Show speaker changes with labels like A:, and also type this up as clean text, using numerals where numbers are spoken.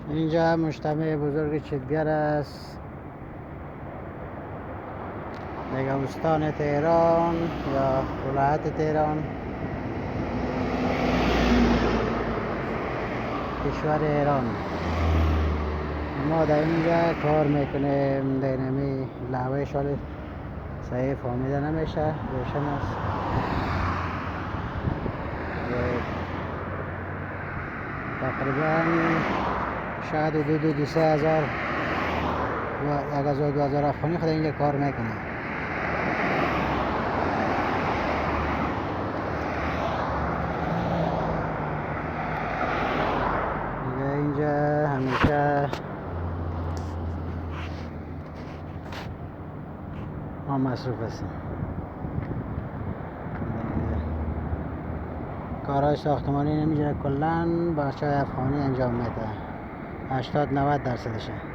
A: اینجا مجتمع بزرگ چیتگر است، دیگه استان تهران یا ولایت تهران، کشور ایران. ما در اینجا کار میکنیم، در نمی لحوه شال صحیح فهمیده نمیشه، روشن است. تقریبا شاید حدود 2,000 و 1,000-2,000 افغانی خود اینجا کار میکنه. اینجا همیشه ما مصروف هستیم. کارهای ساختمانی نمیشه کلن بچه افغانی انجام میده، 80-90%